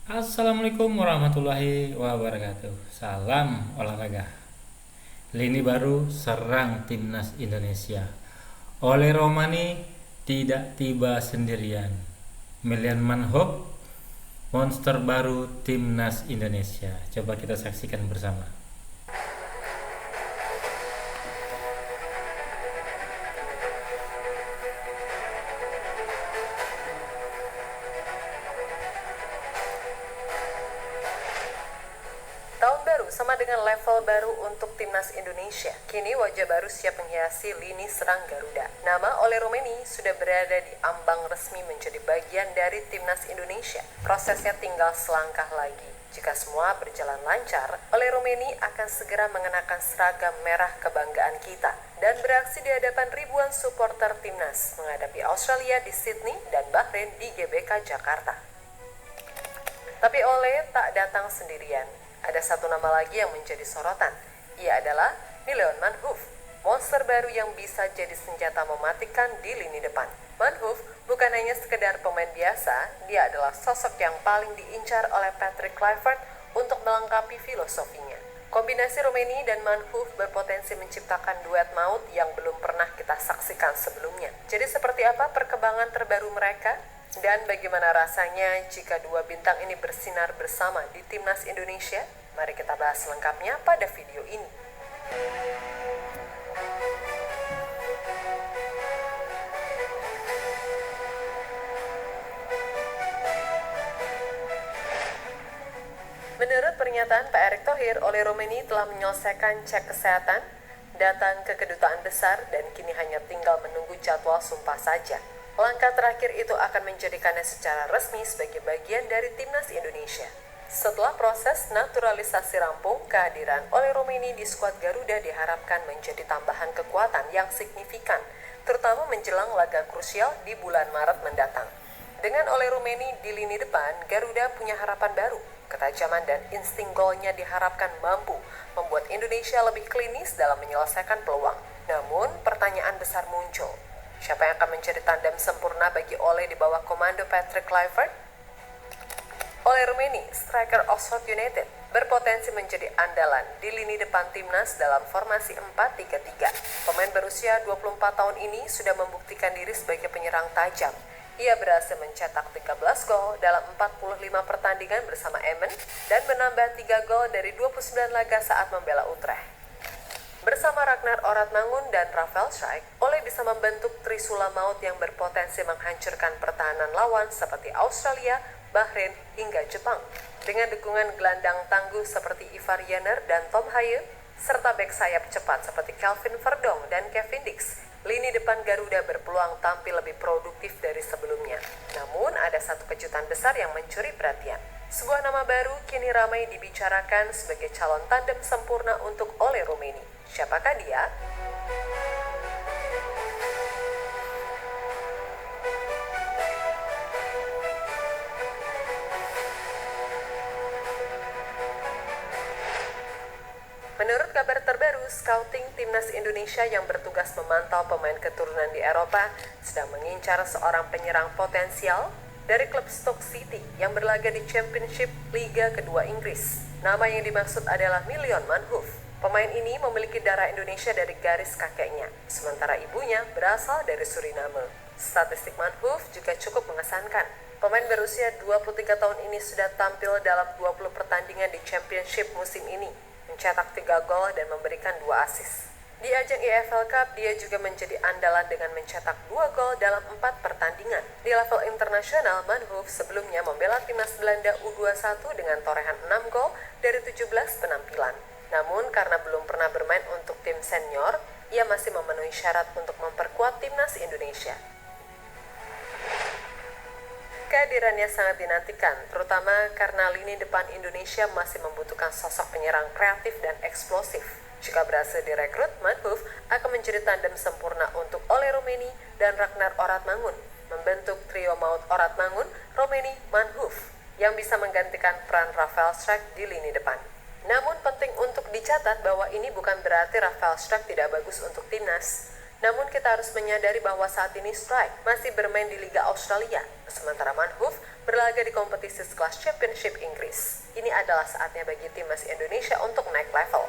Assalamualaikum warahmatullahi wabarakatuh. Salam olahraga. Lini baru serang timnas Indonesia. Oleh Romani tidak tiba sendirian. Melian Manhub, monster baru timnas Indonesia. Coba kita saksikan bersama. Tahun baru sama dengan level baru untuk timnas Indonesia. Kini wajah baru siap menghiasi lini serang Garuda. Nama Ole Romeni sudah berada di ambang resmi menjadi bagian dari timnas Indonesia. Prosesnya tinggal selangkah lagi. Jika semua berjalan lancar, Ole Romeni akan segera mengenakan seragam merah kebanggaan kita dan beraksi di hadapan ribuan supporter timnas menghadapi Australia di Sydney dan Bahrain di GBK Jakarta. Tapi Ole tak datang sendirian. Ada satu nama lagi yang menjadi sorotan. Ia adalah Mignon Manhoef, monster baru yang bisa jadi senjata mematikan di lini depan. Manhoef bukan hanya sekedar pemain biasa, dia adalah sosok yang paling diincar oleh Patrick Kluivert untuk melengkapi filosofinya. Kombinasi Romeni dan Manhoef berpotensi menciptakan duet maut yang belum pernah kita saksikan sebelumnya. Jadi seperti apa perkembangan terbaru mereka? Dan bagaimana rasanya jika dua bintang ini bersinar bersama di timnas Indonesia? Mari kita bahas lengkapnya pada video ini. Menurut pernyataan Pak Erick Thohir, Ole Romeni telah menyelesaikan cek kesehatan, datang ke kedutaan besar, dan kini hanya tinggal menunggu jadwal sumpah saja. Langkah terakhir itu akan menjadikannya secara resmi sebagai bagian dari timnas Indonesia. Setelah proses naturalisasi rampung, kehadiran Ole Romeni di skuad Garuda diharapkan menjadi tambahan kekuatan yang signifikan, terutama menjelang laga krusial di bulan Maret mendatang. Dengan Ole Romeni di lini depan, Garuda punya harapan baru. Ketajaman dan insting golnya diharapkan mampu membuat Indonesia lebih klinis dalam menyelesaikan peluang. Namun, pertanyaan besar muncul. Siapa yang akan menjadi tandem sempurna bagi Ole di bawah komando Patrick Kluivert? Ole Romeni, striker Oxford United, berpotensi menjadi andalan di lini depan timnas dalam formasi 4-3-3. Pemain berusia 24 tahun ini sudah membuktikan diri sebagai penyerang tajam. Ia berhasil mencetak 13 gol dalam 45 pertandingan bersama Emmen dan menambah 3 gol dari 29 laga saat membela Utrecht. Bersama Ragnar Oratmangun dan Rafael Schreik, Ole bisa membentuk trisula maut yang berpotensi menghancurkan pertahanan lawan seperti Australia, Bahrain, hingga Jepang. Dengan dukungan gelandang tangguh seperti Ivar Jenner dan Tom Haye, serta bek sayap cepat seperti Kelvin Verdong dan Kevin Dix, lini depan Garuda berpeluang tampil lebih produktif dari sebelumnya. Namun ada satu kejutan besar yang mencuri perhatian. Sebuah nama baru kini ramai dibicarakan sebagai calon tandem sempurna untuk Ole Romeni. Siapakah dia? Menurut kabar terbaru, scouting timnas Indonesia yang bertugas memantau pemain keturunan di Eropa sedang mengincar seorang penyerang potensial dari klub Stoke City yang berlaga di Championship Liga kedua Inggris. Nama yang dimaksud adalah Mignon Manhoef. Pemain ini memiliki darah Indonesia dari garis kakeknya, sementara ibunya berasal dari Suriname. Statistik Manhoef juga cukup mengesankan. Pemain berusia 23 tahun ini sudah tampil dalam 20 pertandingan di Championship musim ini, mencetak 3 gol dan memberikan 2 assist. Di ajang EFL Cup, dia juga menjadi andalan dengan mencetak 2 gol dalam 4 pertandingan. Di level internasional, Manhoef sebelumnya membela timnas Belanda U21 dengan torehan 6 gol dari 17 penampilan. Namun karena belum pernah bermain untuk tim senior, ia masih memenuhi syarat untuk memperkuat timnas Indonesia. Kehadirannya sangat dinantikan, terutama karena lini depan Indonesia masih membutuhkan sosok penyerang kreatif dan eksplosif. Jika berhasil direkrut, Manhoef akan menjadi tandem sempurna untuk Ole Romeni dan Ragnar Oratmangun, membentuk trio maut Oratmangun, Romeni, Manhoef, yang bisa menggantikan peran Rafael Schreik di lini depan. Namun penting untuk dicatat bahwa ini bukan berarti Rafael Schreik tidak bagus untuk timnas. Namun kita harus menyadari bahwa saat ini Strike masih bermain di Liga Australia, sementara Manhoof berlaga di kompetisi sekelas Championship Inggris. Ini adalah saatnya bagi timnas Indonesia untuk naik level.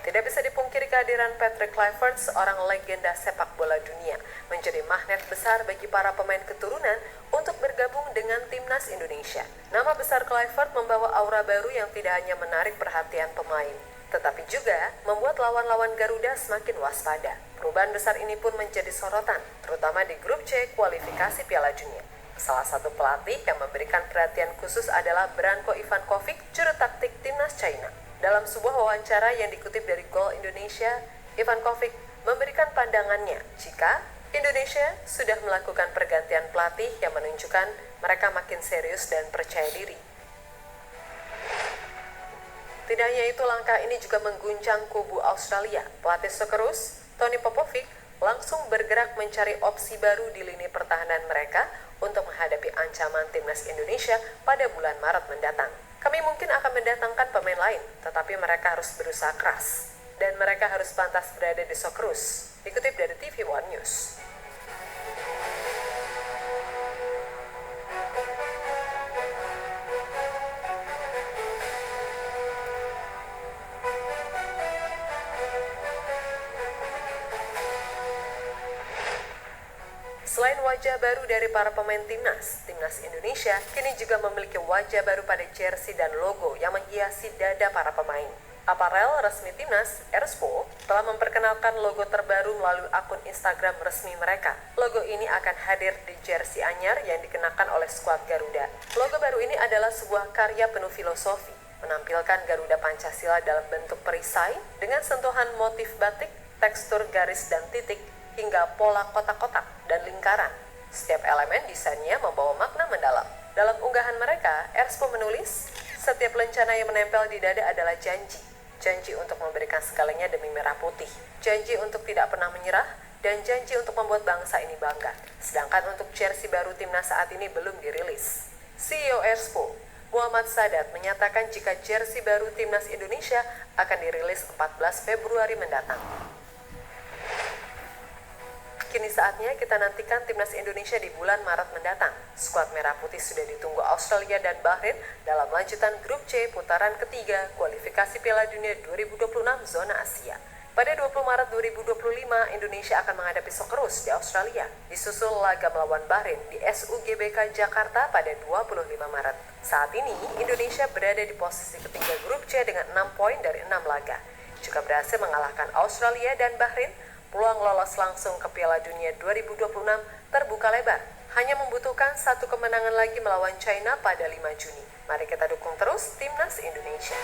Tidak bisa dipungkiri kehadiran Patrick Kluivert, seorang legenda sepak bola dunia, menjadi magnet besar bagi para pemain keturunan untuk bergabung dengan timnas Indonesia. Nama besar Kluivert membawa aura baru yang tidak hanya menarik perhatian pemain, tetapi juga membuat lawan-lawan Garuda semakin waspada. Perubahan besar ini pun menjadi sorotan, terutama di grup C kualifikasi Piala Dunia. Salah satu pelatih yang memberikan perhatian khusus adalah Branko Ivankovic, juru taktik timnas China. Dalam sebuah wawancara yang dikutip dari Gol Indonesia, Ivankovic memberikan pandangannya jika Indonesia sudah melakukan pergantian pelatih yang menunjukkan mereka makin serius dan percaya diri. Tidak hanya itu, langkah ini juga mengguncang kubu Australia. Pelatih Socceroos, Tony Popovic, langsung bergerak mencari opsi baru di lini pertahanan mereka untuk menghadapi ancaman timnas Indonesia pada bulan Maret mendatang. Kami mungkin akan mendatangkan pemain lain, tetapi mereka harus berusaha keras. Dan mereka harus pantas berada di Socceroos. Dikutip dari TV One News. Selain wajah baru dari para pemain timnas Indonesia kini juga memiliki wajah baru pada jersey dan logo yang menghiasi dada para pemain. Aparel resmi timnas, Erspo, telah memperkenalkan logo terbaru melalui akun Instagram resmi mereka. Logo ini akan hadir di jersey anyar yang dikenakan oleh skuad Garuda. Logo baru ini adalah sebuah karya penuh filosofi, menampilkan Garuda Pancasila dalam bentuk perisai dengan sentuhan motif batik, tekstur garis dan titik, hingga pola kotak-kotak dan lingkaran. Setiap elemen desainnya membawa makna mendalam. Dalam unggahan mereka, Erspo menulis, setiap lencana yang menempel di dada adalah janji. Janji untuk memberikan segalanya demi merah putih. Janji untuk tidak pernah menyerah, dan janji untuk membuat bangsa ini bangga. Sedangkan untuk jersey baru timnas saat ini belum dirilis. CEO Erspo, Muhammad Sadat, menyatakan jika jersey baru timnas Indonesia akan dirilis 14 Februari mendatang. Kini saatnya kita nantikan timnas Indonesia di bulan Maret mendatang. Skuad Merah Putih sudah ditunggu Australia dan Bahrain dalam lanjutan grup C putaran ketiga kualifikasi Piala Dunia 2026 zona Asia. Pada 20 Maret 2025, Indonesia akan menghadapi Socceroos di Australia. Disusul laga melawan Bahrain di SUGBK Jakarta pada 25 Maret. Saat ini, Indonesia berada di posisi ketiga grup C dengan 6 poin dari 6 laga. Jika berhasil mengalahkan Australia dan Bahrain, peluang lolos langsung ke Piala Dunia 2026 terbuka lebar. Hanya membutuhkan satu kemenangan lagi melawan China pada 5 Juni. Mari kita dukung terus timnas Indonesia.